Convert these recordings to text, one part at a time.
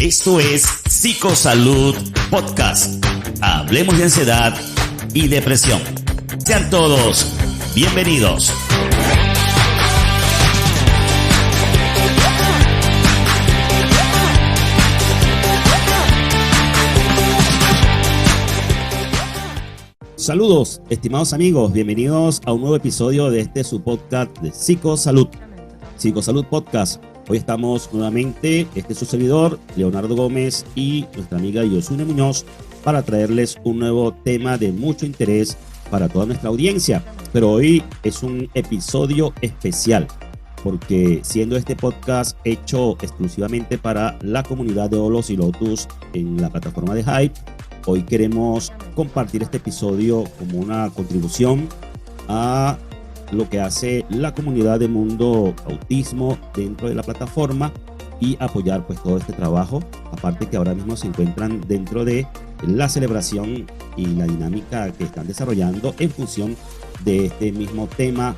Esto es Psicosalud Podcast. Hablemos de ansiedad y depresión. Sean todos bienvenidos. Saludos, estimados amigos, bienvenidos a un nuevo episodio de su podcast de Psicosalud Podcast. Hoy estamos nuevamente, su servidor, Leonardo Gómez, y nuestra amiga Yosune Muñoz, para traerles un nuevo tema de mucho interés para toda nuestra audiencia. Pero hoy es un episodio especial, porque siendo este podcast hecho exclusivamente para la comunidad de Holos y Lotus en la plataforma de Hype, hoy queremos compartir este episodio como una contribución a lo que hace la comunidad de Mundo Autismo dentro de la plataforma y apoyar pues todo este trabajo, aparte que ahora mismo se encuentran dentro de la celebración y la dinámica que están desarrollando en función de este mismo tema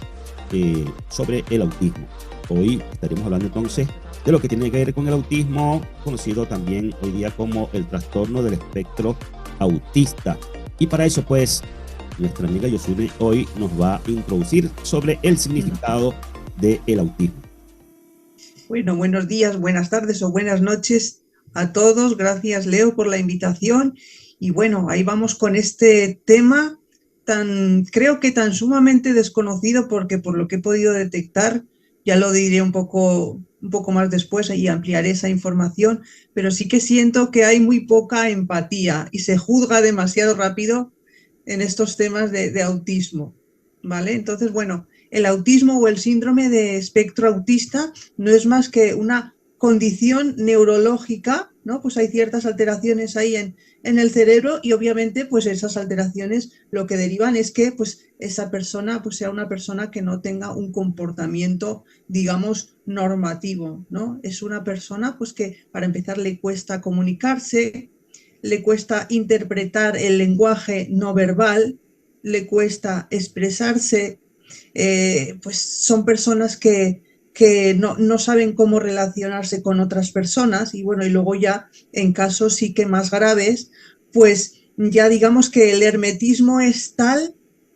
sobre el autismo. Hoy estaremos hablando entonces de lo que tiene que ver con el autismo, conocido también hoy día como el trastorno del espectro autista. Y para eso pues nuestra amiga Yosune hoy nos va a introducir sobre el significado del autismo. Bueno, buenos días, buenas tardes o buenas noches a todos. Gracias, Leo, por la invitación. Y bueno, ahí vamos con este tema creo que tan sumamente desconocido, porque por lo que he podido detectar, ya lo diré un poco más después y ampliaré esa información, pero sí que siento que hay muy poca empatía y se juzga demasiado rápido en estos temas de autismo, ¿vale? Entonces, bueno, el autismo o el síndrome de espectro autista no es más que una condición neurológica, ¿no? Pues hay ciertas alteraciones ahí en el cerebro, y obviamente pues esas alteraciones lo que derivan es que pues esa persona pues sea una persona que no tenga un comportamiento, digamos, normativo, ¿no? Es una persona pues que, para empezar, le cuesta comunicarse, le cuesta interpretar el lenguaje no verbal, le cuesta expresarse, pues son personas que no saben cómo relacionarse con otras personas, y bueno, y luego ya en casos sí que más graves, pues ya digamos que el hermetismo es tal,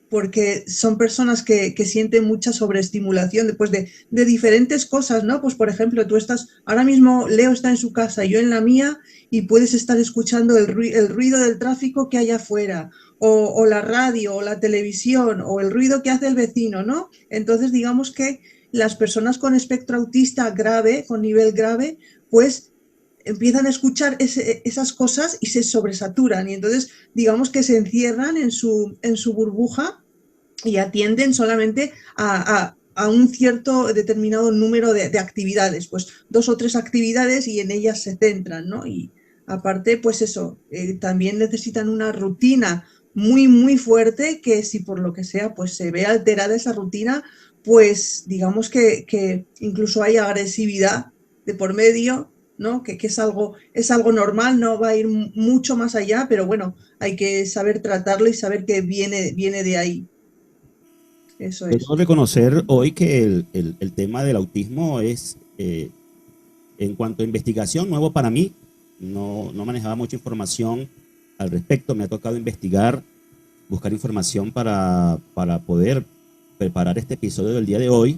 porque son personas que sienten mucha sobreestimulación después de diferentes cosas, ¿no? Pues por ejemplo, tú estás, ahora mismo Leo está en su casa, yo en la mía, y puedes estar escuchando el ruido del tráfico que hay afuera, o la radio, o la televisión, o el ruido que hace el vecino, ¿no? Entonces digamos que las personas con espectro autista grave, con nivel grave, pues empiezan a escuchar esas cosas y se sobresaturan, y entonces digamos que se encierran en su burbuja y atienden solamente a un cierto determinado número de actividades, pues 2 o 3 actividades, y en ellas se centran, ¿no? Y aparte, pues eso, también necesitan una rutina muy, muy fuerte, que si por lo que sea pues se ve alterada esa rutina, pues digamos que incluso hay agresividad de por medio, ¿no? Que es algo normal, no va a ir mucho más allá, pero bueno, hay que saber tratarlo y saber que viene de ahí. Eso es. Debo reconocer hoy que el tema del autismo es, en cuanto a investigación, nuevo para mí. No manejaba mucha información al respecto. Me ha tocado investigar, buscar información para poder preparar este episodio del día de hoy.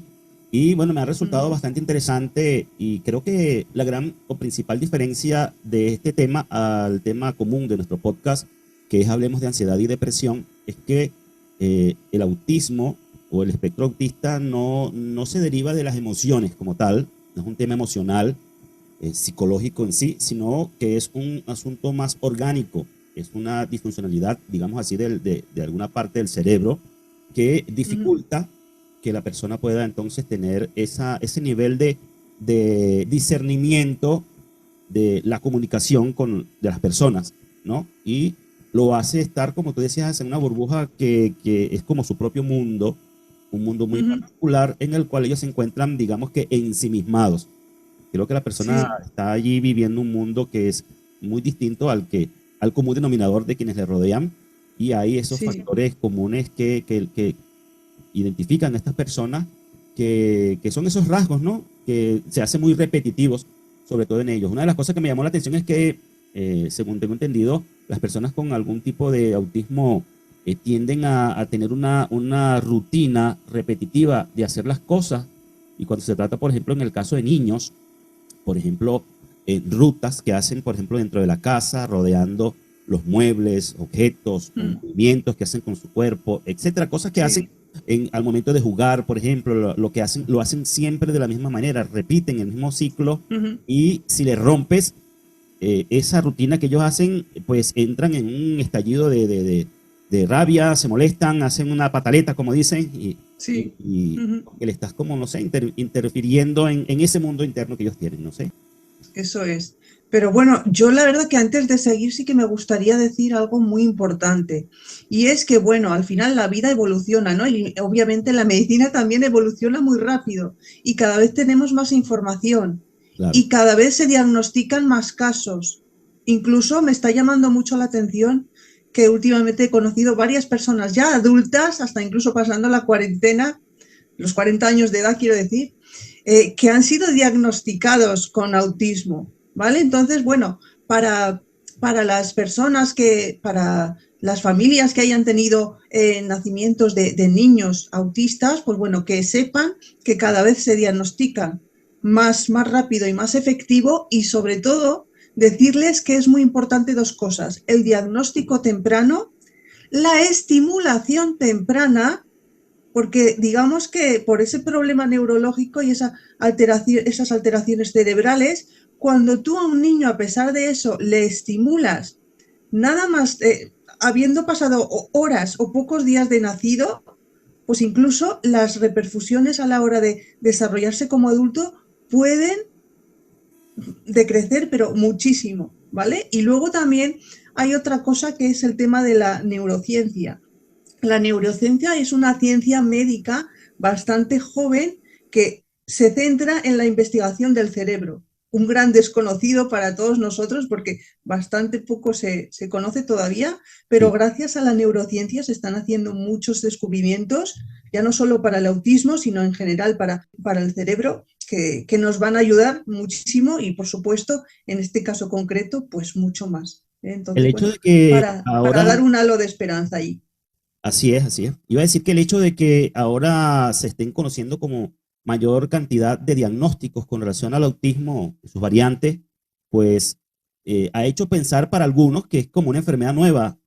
Y bueno, me ha resultado bastante interesante, y creo que la gran o principal diferencia de este tema al tema común de nuestro podcast, que es Hablemos de Ansiedad y Depresión, es que el autismo o el espectro autista no se deriva de las emociones como tal, no es un tema emocional, psicológico en sí, sino que es un asunto más orgánico, es una disfuncionalidad, digamos así, de alguna parte del cerebro, que dificulta que la persona pueda entonces tener ese nivel de discernimiento de la comunicación de las personas, ¿no? Y lo hace estar, como tú decías, en una burbuja que es como su propio mundo, un mundo muy particular en el cual ellos se encuentran, digamos que ensimismados. Creo que la persona está allí viviendo un mundo que es muy distinto al común denominador de quienes le rodean, y hay esos factores comunes que identifican a estas personas, que son esos rasgos, ¿no? Que se hacen muy repetitivos sobre todo en ellos. Una de las cosas que me llamó la atención es que, según tengo entendido, las personas con algún tipo de autismo tienden a tener una rutina repetitiva de hacer las cosas, y cuando se trata, por ejemplo, en el caso de niños, por ejemplo, rutas que hacen, por ejemplo, dentro de la casa, rodeando los muebles, objetos, o Mm, movimientos que hacen con su cuerpo, etcétera, cosas que hacen sí. al momento de jugar, por ejemplo, lo que hacen, lo hacen siempre de la misma manera, repiten el mismo ciclo, Ujú. y si le rompes esa rutina que ellos hacen, pues entran en un estallido de rabia, se molestan, hacen una pataleta, como dicen, Sí. y Ujú. que le estás como, no sé, interfiriendo en ese mundo interno que ellos tienen, no sé. Eso es. Pero bueno, yo la verdad que antes de seguir sí que me gustaría decir algo muy importante. Y es que, bueno, al final la vida evoluciona, ¿no? Y obviamente la medicina también evoluciona muy rápido y cada vez tenemos más información Claro. y cada vez se diagnostican más casos. Incluso me está llamando mucho la atención que últimamente he conocido varias personas ya adultas, hasta incluso pasando la cuarentena, los 40 años de edad quiero decir, que han sido diagnosticados con autismo, ¿vale? Entonces, bueno, para las personas para las familias que hayan tenido nacimientos de niños autistas, pues bueno, que sepan que cada vez se diagnostican más rápido y más efectivo, y sobre todo decirles que es muy importante dos cosas: el diagnóstico temprano, la estimulación temprana, porque digamos que por ese problema neurológico y esas alteraciones cerebrales, cuando tú a un niño, a pesar de eso, le estimulas, nada más habiendo pasado horas o pocos días de nacido, pues incluso las repercusiones a la hora de desarrollarse como adulto pueden decrecer, pero muchísimo, ¿vale? Y luego también hay otra cosa que es el tema de la neurociencia. La neurociencia es una ciencia médica bastante joven que se centra en la investigación del cerebro, un gran desconocido para todos nosotros porque bastante poco se conoce todavía, pero Sí. gracias a la neurociencia se están haciendo muchos descubrimientos, ya no solo para el autismo, sino en general para el cerebro, que nos van a ayudar muchísimo y, por supuesto, en este caso concreto, pues mucho más. El Entonces, hecho bueno, de que para ahora, dar un halo de esperanza ahí. así es, así es. Iba a decir que el hecho de que ahora se estén conociendo como mayor cantidad de diagnósticos con relación al autismo, sus variantes, pues ha hecho pensar para algunos que es como una enfermedad nueva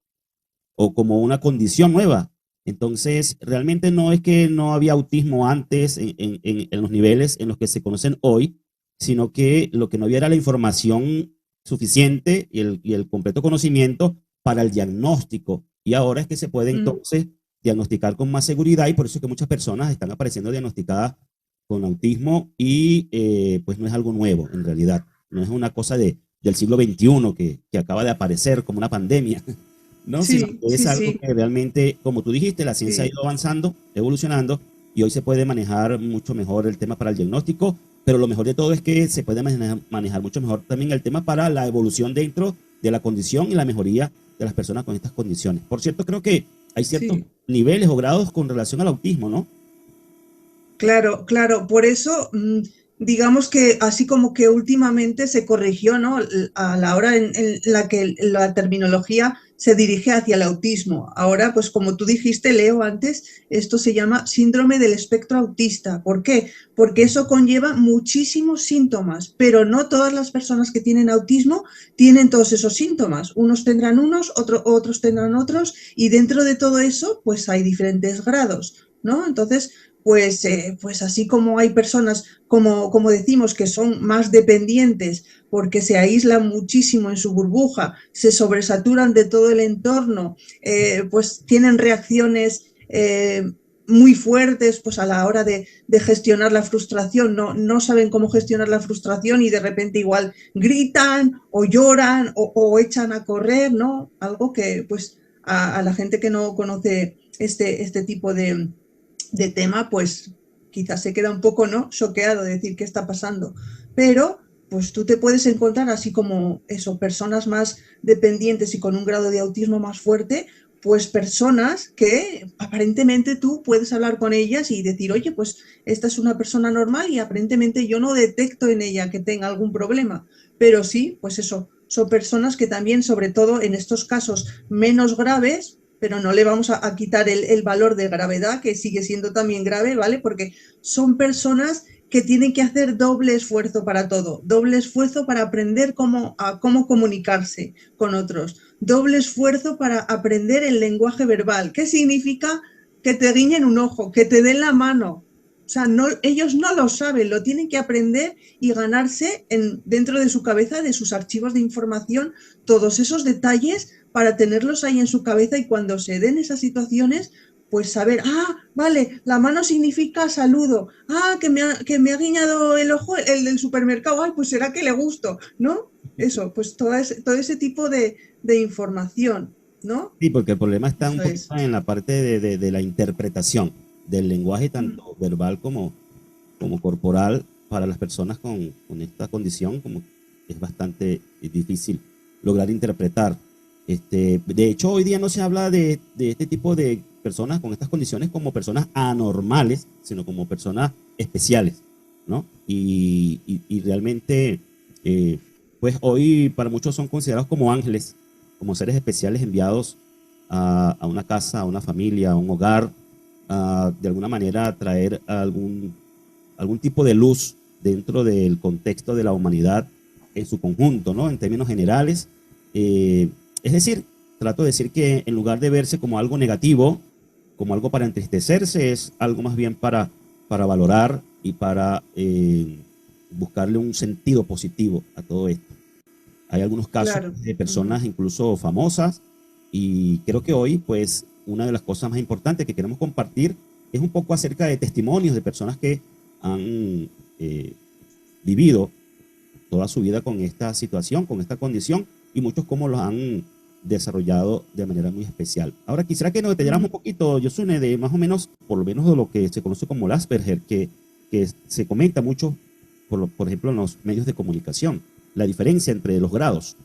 o como una condición nueva. Entonces, realmente no es que no había autismo antes en los niveles en los que se conocen hoy, sino que lo que no había era la información suficiente y el completo conocimiento para el diagnóstico. Y ahora es que se puede Mm, entonces diagnosticar con más seguridad, y por eso es que muchas personas están apareciendo diagnosticadas con autismo, y pues no es algo nuevo en realidad. No es una cosa del siglo XXI que acaba de aparecer como una pandemia. No, sino sí, que es sí, algo sí, que realmente, como tú dijiste, la ciencia ha sí, ido avanzando, evolucionando, y hoy se puede manejar mucho mejor el tema para el diagnóstico, pero lo mejor de todo es que se puede manejar mucho mejor también el tema para la evolución dentro de la condición y la mejoría de las personas con estas condiciones. Por cierto, creo que hay ciertos sí. niveles o grados con relación al autismo, ¿no? Claro, claro. Por eso, digamos que así como que últimamente se corrigió, ¿no? A la hora en la que la terminología se dirige hacia el autismo. Ahora, pues como tú dijiste, Leo, antes, esto se llama síndrome del espectro autista. ¿Por qué? Porque eso conlleva muchísimos síntomas, pero no todas las personas que tienen autismo tienen todos esos síntomas. Unos tendrán unos, otros tendrán otros, y dentro de todo eso, pues hay diferentes grados, ¿no? Entonces, pues así como hay personas, como decimos, que son más dependientes porque se aíslan muchísimo en su burbuja, se sobresaturan de todo el entorno, pues tienen reacciones muy fuertes pues a la hora de gestionar la frustración, no saben cómo gestionar la frustración y de repente igual gritan o lloran o echan a correr, ¿no? Algo que pues a la gente que no conoce este tipo de tema, pues quizás se queda un poco, ¿no? Choqueado de decir qué está pasando. Pero, pues tú te puedes encontrar así como eso, personas más dependientes y con un grado de autismo más fuerte, pues personas que aparentemente tú puedes hablar con ellas y decir, oye, pues esta es una persona normal y aparentemente yo no detecto en ella que tenga algún problema, pero sí, pues eso, son personas que también, sobre todo en estos casos menos graves, pero no le vamos a quitar el valor de gravedad, que sigue siendo también grave, ¿vale? Porque son personas que tienen que hacer doble esfuerzo para todo, doble esfuerzo para aprender cómo comunicarse con otros, doble esfuerzo para aprender el lenguaje verbal. ¿Qué significa que te guiñen un ojo, que te den la mano? O sea, no, ellos no lo saben, lo tienen que aprender y ganarse dentro de su cabeza, de sus archivos de información, todos esos detalles para tenerlos ahí en su cabeza y cuando se den esas situaciones, pues saber, vale, la mano significa saludo, que me ha guiñado el ojo el del supermercado, pues será que le gusto, ¿no? Eso, pues todo ese tipo de información, ¿no? Sí, porque el problema está un Eso poquito es. en la parte de la interpretación del lenguaje, tanto verbal como corporal, para las personas con esta condición, como es bastante difícil lograr interpretar. De hecho, hoy día no se habla de este tipo de personas con estas condiciones como personas anormales, sino como personas especiales, ¿no? Y realmente, pues hoy para muchos son considerados como ángeles, como seres especiales enviados a una casa, a una familia, a un hogar, de alguna manera traer algún tipo de luz dentro del contexto de la humanidad en su conjunto, ¿no? En términos generales. Es decir, trato de decir que en lugar de verse como algo negativo, como algo para entristecerse, es algo más bien para valorar y para buscarle un sentido positivo a todo esto. Hay algunos casos Claro. de personas incluso famosas y creo que hoy, pues, una de las cosas más importantes que queremos compartir es un poco acerca de testimonios de personas que han vivido toda su vida con esta situación, con esta condición y muchos cómo los han desarrollado de manera muy especial. Ahora quisiera que nos detalláramos un poquito, Yosune, de más o menos, por lo menos de lo que se conoce como el Asperger, que se comenta mucho, por ejemplo, en los medios de comunicación, la diferencia entre los grados.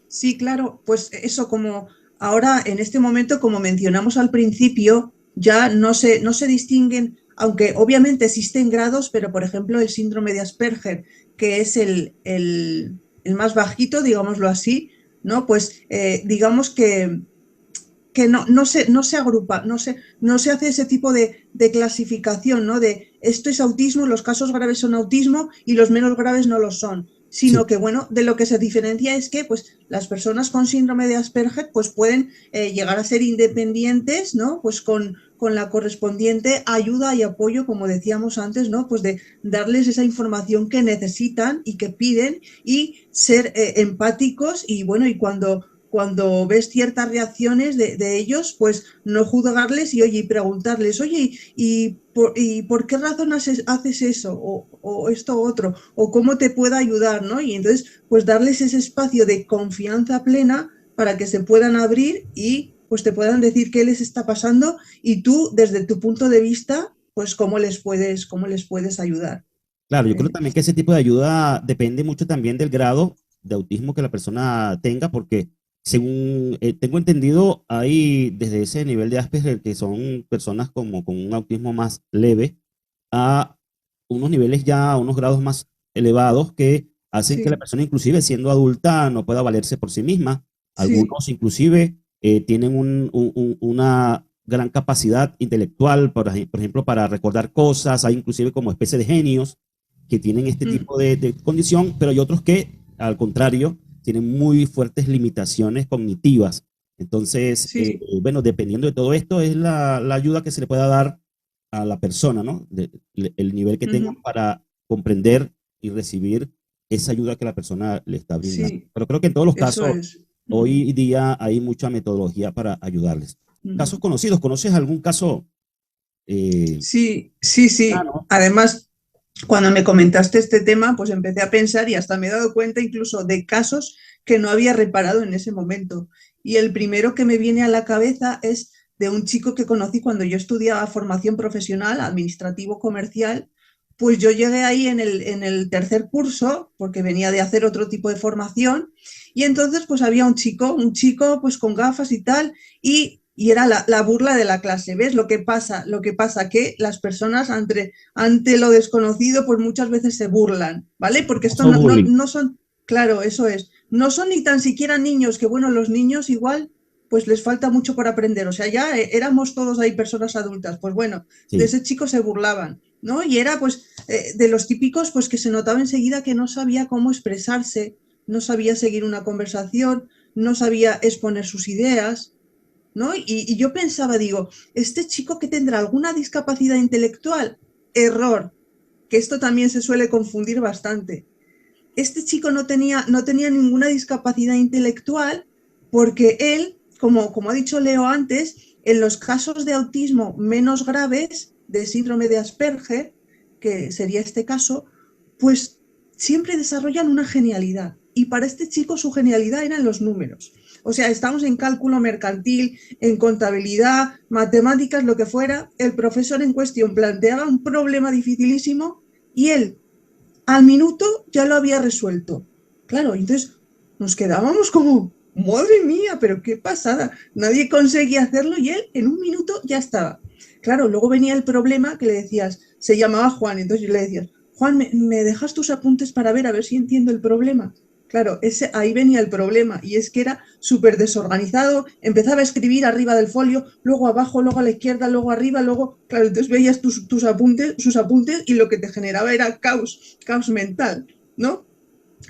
Sí, claro, pues eso como ahora en este momento, como mencionamos al principio, ya no se distinguen, aunque obviamente existen grados, pero por ejemplo el síndrome de Asperger, que es el más bajito, digámoslo así, ¿no? Pues digamos que no se agrupa, no se hace ese tipo de clasificación, ¿no? De esto es autismo, los casos graves son autismo y los menos graves no lo son. Sí, Sino que, bueno, de lo que se diferencia es que pues, las personas con síndrome de Asperger pues, pueden llegar a ser independientes, ¿no? Pues con la correspondiente ayuda y apoyo, como decíamos antes, ¿no? Pues de darles esa información que necesitan y que piden y ser empáticos y, bueno, y cuando ves ciertas reacciones de ellos, pues no juzgarles y, oye, y preguntarles, oye, ¿y por qué razón haces eso? O esto otro, o cómo te puedo ayudar, ¿no? Y entonces, pues darles ese espacio de confianza plena para que se puedan abrir y pues te puedan decir qué les está pasando y tú, desde tu punto de vista, pues cómo les puedes ayudar. claro, yo creo ¿Eh? también que ese tipo de ayuda depende mucho también del grado de autismo que la persona tenga, porque según tengo entendido, hay desde ese nivel de Asperger que son personas como con un autismo más leve a unos niveles ya, unos grados más elevados que hacen que la Sí, persona inclusive siendo adulta no pueda valerse por sí misma. sí. Algunos inclusive tienen una gran capacidad intelectual, por ejemplo, para recordar cosas, hay inclusive como especie de genios que tienen este Mm, tipo de condición, pero hay otros que, al contrario, tienen muy fuertes limitaciones cognitivas. Entonces, sí. bueno, dependiendo de todo esto, es la ayuda que se le pueda dar a la persona, ¿no? El nivel que tengan Ujú, para comprender y recibir esa ayuda que la persona le está brindando. sí, Pero creo que en todos los eso casos, es. Ujú, hoy día hay mucha metodología para ayudarles. ujú. Casos conocidos, ¿conoces algún caso eh, Sí, sí, sí. cercano? Además, cuando me comentaste este tema, pues empecé a pensar y hasta me he dado cuenta incluso de casos que no había reparado en ese momento. Y el primero que me viene a la cabeza es de un chico que conocí cuando yo estudiaba formación profesional, administrativo comercial, pues yo llegué ahí en el tercer curso, porque venía de hacer otro tipo de formación, y entonces pues había un chico pues con gafas y tal, y era la burla de la clase. ¿Ves lo que pasa? Lo que pasa que las personas ante lo desconocido pues muchas veces se burlan, ¿vale? Porque esto no son, claro, eso es, no son ni tan siquiera niños, que bueno, los niños igual pues les falta mucho por aprender, o sea, ya éramos todos ahí personas adultas, pues bueno, de Sí. ese chico se burlaban, ¿no? Y era pues de los típicos pues que se notaba enseguida que no sabía cómo expresarse, no sabía seguir una conversación, no sabía exponer sus ideas, ¿no? Y yo pensaba, digo, ¿este chico que tendrá alguna discapacidad intelectual? Error, que esto también se suele confundir bastante. Este chico no tenía ninguna discapacidad intelectual porque él, como ha dicho Leo antes, en los casos de autismo menos graves, de síndrome de Asperger, que sería este caso, pues siempre desarrollan una genialidad. Y para este chico su genialidad eran los números. O sea, estamos en cálculo mercantil, en contabilidad, matemáticas, lo que fuera. El profesor en cuestión planteaba un problema dificilísimo y él al minuto ya lo había resuelto. Claro, entonces nos quedábamos como, madre mía, pero qué pasada. Nadie conseguía hacerlo y él en un minuto ya estaba. Claro, luego venía el problema que le decías, se llamaba Juan, entonces le decías, Juan, ¿me dejas tus apuntes para ver a ver si entiendo el problema? Claro, ahí venía el problema y es que era súper desorganizado, empezaba a escribir arriba del folio, luego abajo, luego a la izquierda, luego arriba, luego, claro, entonces veías sus apuntes y lo que te generaba era caos mental, ¿no?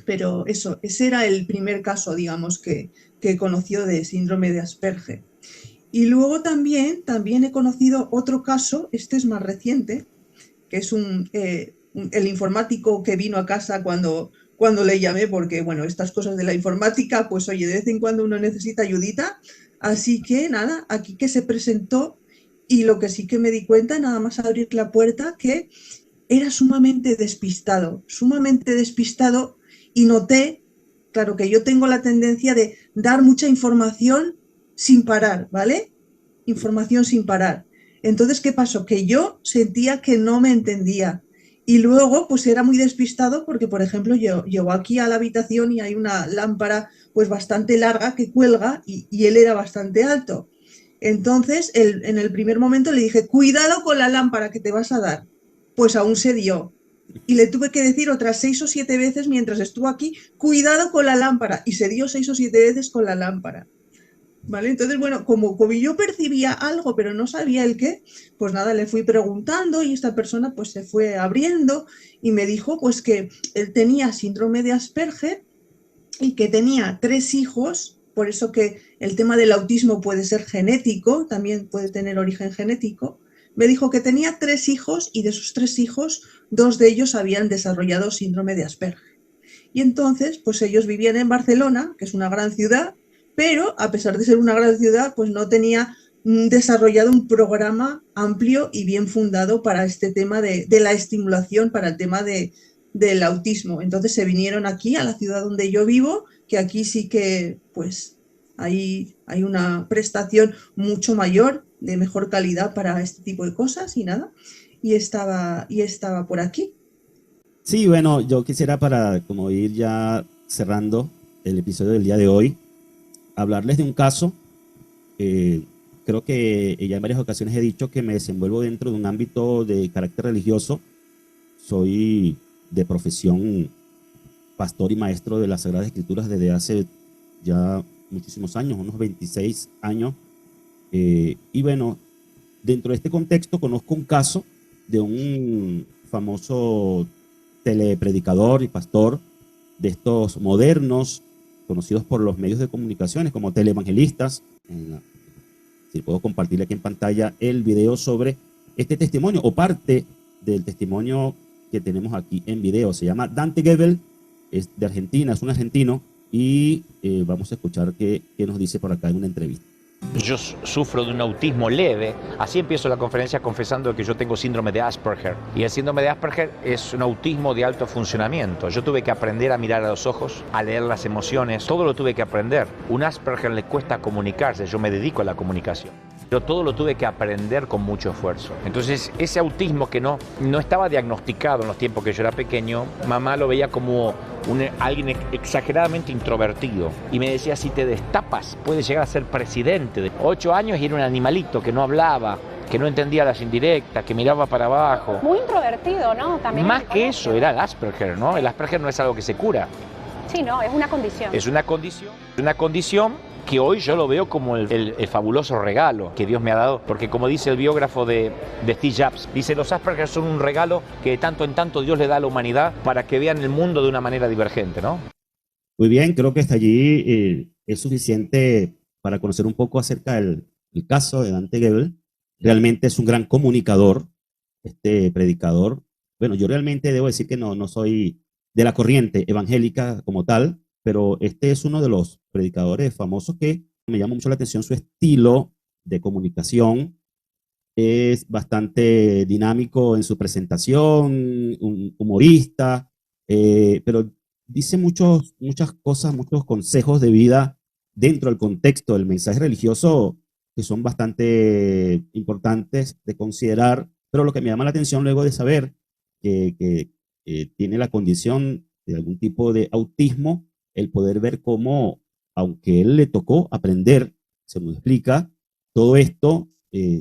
Pero eso, ese era el primer caso, digamos, que conoció de síndrome de Asperger. Y luego también he conocido otro caso, este es más reciente, que es el informático que vino a casa cuando le llamé, porque, bueno, estas cosas de la informática, pues oye, de vez en cuando uno necesita ayudita. Así que nada, aquí que se presentó y lo que sí que me di cuenta, nada más abrir la puerta, que era sumamente despistado y noté, claro que yo tengo la tendencia de dar mucha información sin parar, ¿vale? Información sin parar. Entonces, ¿qué pasó? Que yo sentía que no me entendía. Y luego, pues era muy despistado porque, por ejemplo, yo llego aquí a la habitación y hay una lámpara pues bastante larga que cuelga y él era bastante alto. Entonces, en el primer momento le dije, cuidado con la lámpara que te vas a dar. Pues aún se dio. Y le tuve que decir otras 6 o 7 veces mientras estuvo aquí, cuidado con la lámpara. Y se dio 6 o 7 veces con la lámpara. ¿Vale? Entonces, bueno, como yo percibía algo, pero no sabía el qué, pues nada, le fui preguntando y esta persona pues se fue abriendo y me dijo pues que él tenía síndrome de Asperger y que tenía 3 hijos, por eso que el tema del autismo puede ser genético, también puede tener origen genético. Me dijo que tenía 3 hijos y de esos 3 hijos, 2 de ellos habían desarrollado síndrome de Asperger. Y entonces, pues ellos vivían en Barcelona, que es una gran ciudad, pero a pesar de ser una gran ciudad, pues no tenía desarrollado un programa amplio y bien fundado para este tema de la estimulación, para el tema del autismo. Entonces se vinieron aquí, a la ciudad donde yo vivo, que aquí sí que pues hay una prestación mucho mayor, de mejor calidad para este tipo de cosas y nada. Y estaba por aquí. Sí, bueno, yo quisiera para como ir ya cerrando el episodio del día de hoy, hablarles de un caso. Creo que ya en varias ocasiones he dicho que me desenvuelvo dentro de un ámbito de carácter religioso. Soy de profesión pastor y maestro de las Sagradas Escrituras desde hace ya muchísimos años, unos 26 años. Y bueno, dentro de este contexto conozco un caso de un famoso telepredicador y pastor de estos modernos, conocidos por los medios de comunicaciones como teleevangelistas. Si puedo compartirle aquí en pantalla el video sobre este testimonio o parte del testimonio que tenemos aquí en video. Se llama Dante Gebel, es de Argentina, es un argentino y vamos a escuchar qué nos dice por acá en una entrevista. Yo sufro de un autismo leve. Así empiezo la conferencia confesando que yo tengo síndrome de Asperger. Y el síndrome de Asperger es un autismo de alto funcionamiento. Yo tuve que aprender a mirar a los ojos, a leer las emociones. Todo lo tuve que aprender. Un Asperger le cuesta comunicarse. Yo me dedico a la comunicación. Pero todo lo tuve que aprender con mucho esfuerzo. Entonces, ese autismo que no estaba diagnosticado en los tiempos que yo era pequeño, mamá lo veía como alguien exageradamente introvertido. Y me decía, si te destapas, puedes llegar a ser presidente. De 8 años y era un animalito que no hablaba, que no entendía las indirectas, que miraba para abajo. Muy introvertido, ¿no? También más que eso, era el Asperger, ¿no? El Asperger no es algo que se cura. Sí, no, es una condición. Es una condición que hoy yo lo veo como el fabuloso regalo que Dios me ha dado, porque como dice el biógrafo de Steve Jobs, dice, los Asperger son un regalo que de tanto en tanto Dios le da a la humanidad para que vean el mundo de una manera divergente, ¿no? Muy bien, creo que hasta allí es suficiente para conocer un poco acerca del caso de Dante Gebel. Realmente es un gran comunicador, este predicador. Bueno, yo realmente debo decir que no soy de la corriente evangélica como tal, pero este es uno de los predicadores famosos que me llama mucho la atención su estilo de comunicación. Es bastante dinámico en su presentación, un humorista, pero dice muchas cosas, muchos consejos de vida dentro del contexto del mensaje religioso que son bastante importantes de considerar, pero lo que me llama la atención luego de saber que tiene la condición de algún tipo de autismo, el poder ver cómo, aunque él le tocó aprender, se nos explica, todo esto,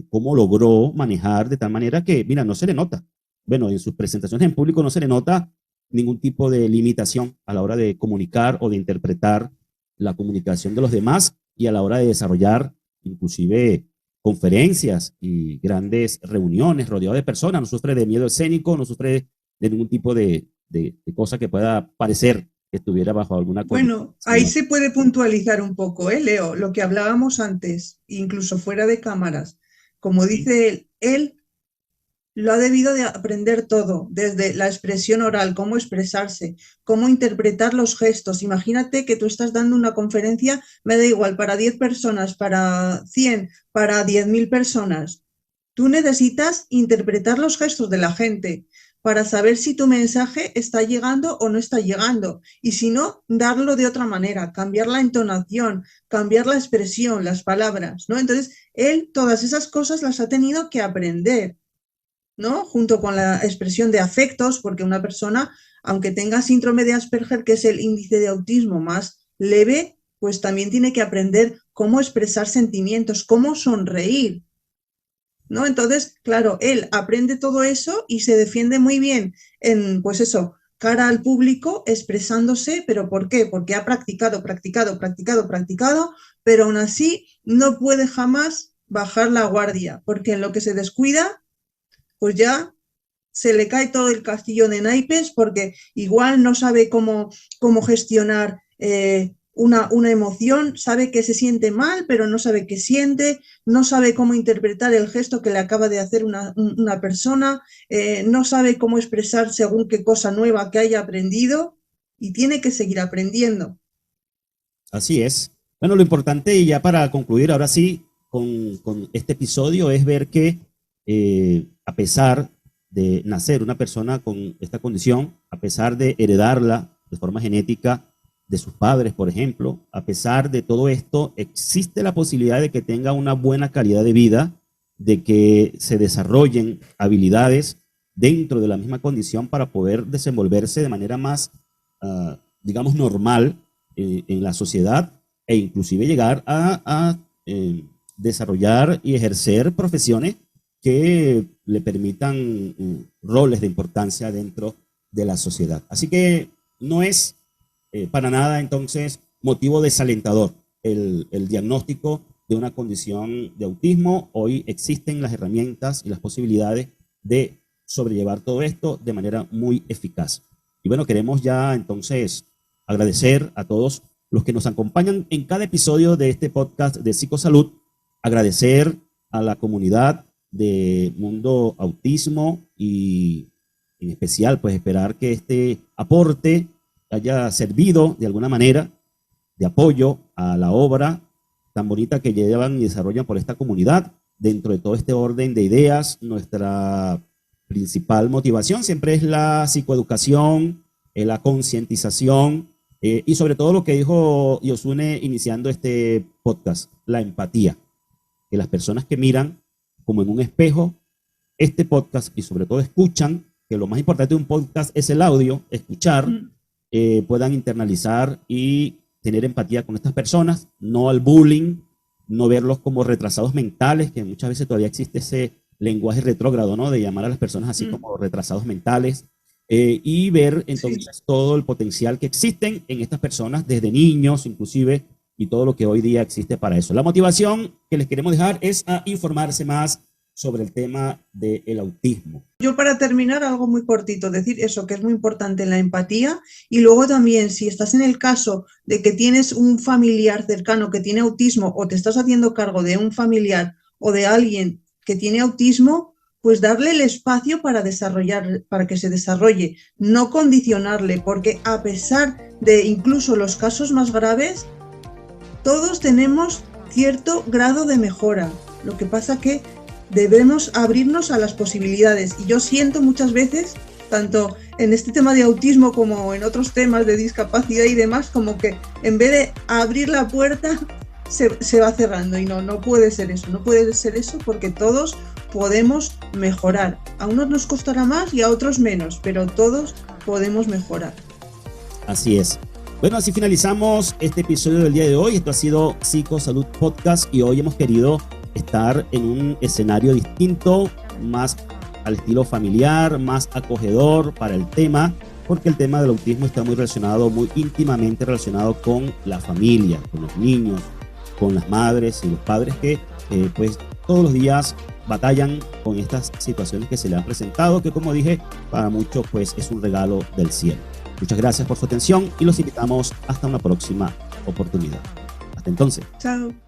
cómo logró manejar de tal manera que, mira, no se le nota. Bueno, en sus presentaciones en público no se le nota ningún tipo de limitación a la hora de comunicar o de interpretar la comunicación de los demás y a la hora de desarrollar inclusive conferencias y grandes reuniones rodeado de personas. No sufre de miedo escénico, no sufre de ningún tipo de cosa que pueda parecer que estuviera bajo alguna condición. Bueno, ahí se puede puntualizar un poco, Leo, lo que hablábamos antes, incluso fuera de cámaras. Como dice él lo ha debido de aprender todo, desde la expresión oral, cómo expresarse, cómo interpretar los gestos. Imagínate que tú estás dando una conferencia, me da igual, para 10 personas, para 100, para 10.000 personas. Tú necesitas interpretar los gestos de la gente para saber si tu mensaje está llegando o no está llegando. Y si no, darlo de otra manera, cambiar la entonación, cambiar la expresión, las palabras, ¿no? Entonces, él todas esas cosas las ha tenido que aprender, ¿no? Junto con la expresión de afectos, porque una persona, aunque tenga síndrome de Asperger, que es el índice de autismo más leve, pues también tiene que aprender cómo expresar sentimientos, cómo sonreír, ¿no? Entonces, claro, él aprende todo eso y se defiende muy bien en, pues eso, cara al público, expresándose, ¿pero por qué? Porque ha practicado, pero aún así no puede jamás bajar la guardia, porque en lo que se descuida, pues ya se le cae todo el castillo de naipes, porque igual no sabe cómo gestionar una emoción, sabe que se siente mal, pero no sabe qué siente, no sabe cómo interpretar el gesto que le acaba de hacer una persona, no sabe cómo expresar según qué cosa nueva que haya aprendido y tiene que seguir aprendiendo. Así es. Bueno, lo importante, y ya para concluir ahora sí con este episodio, es ver que a pesar de nacer una persona con esta condición, a pesar de heredarla de forma genética de sus padres, por ejemplo, a pesar de todo esto, existe la posibilidad de que tenga una buena calidad de vida, de que se desarrollen habilidades dentro de la misma condición para poder desenvolverse de manera más, digamos, normal en la sociedad e inclusive llegar a desarrollar y ejercer profesiones que le permitan roles de importancia dentro de la sociedad. Así que no es para nada entonces motivo desalentador el diagnóstico de una condición de autismo. Hoy existen las herramientas y las posibilidades de sobrellevar todo esto de manera muy eficaz. Y bueno, queremos ya entonces agradecer a todos los que nos acompañan en cada episodio de este podcast de Psicosalud, agradecer a la comunidad de Mundo Autismo y en especial pues esperar que este aporte haya servido de alguna manera de apoyo a la obra tan bonita que llevan y desarrollan por esta comunidad. Dentro de todo este orden de ideas, nuestra principal motivación siempre es la psicoeducación, la concientización y sobre todo lo que dijo Yosune iniciando este podcast, la empatía. que las personas que miran como en un espejo este podcast y sobre todo escuchan, que lo más importante de un podcast es el audio, escuchar, puedan internalizar y tener empatía con estas personas, no al bullying, no verlos como retrasados mentales, que muchas veces todavía existe ese lenguaje retrógrado, ¿no? De llamar a las personas así como retrasados mentales, y ver entonces todo el potencial que existen en estas personas, desde niños inclusive, y todo lo que hoy día existe para eso. La motivación que les queremos dejar es a informarse más sobre el tema del autismo. Yo para terminar, algo muy cortito, decir eso, que es muy importante, la empatía, y luego también si estás en el caso de que tienes un familiar cercano que tiene autismo o te estás haciendo cargo de un familiar o de alguien que tiene autismo, pues darle el espacio para que se desarrolle, no condicionarle, porque a pesar de incluso los casos más graves, todos tenemos cierto grado de mejora. Lo que pasa que debemos abrirnos a las posibilidades. Y yo siento muchas veces, tanto en este tema de autismo como en otros temas de discapacidad y demás, como que en vez de abrir la puerta, se va cerrando. Y no puede ser eso. No puede ser eso porque todos podemos mejorar. A unos nos costará más y a otros menos, pero todos podemos mejorar. Así es. Bueno, así finalizamos este episodio del día de hoy. Esto ha sido Psicosalud Podcast y hoy hemos querido estar en un escenario distinto, más al estilo familiar, más acogedor para el tema, porque el tema del autismo está muy relacionado, muy íntimamente relacionado con la familia, con los niños, con las madres y los padres que pues todos los días batallan con estas situaciones que se les han presentado, que como dije, para muchos pues es un regalo del cielo. Muchas gracias por su atención y los invitamos hasta una próxima oportunidad. Hasta entonces. Chao.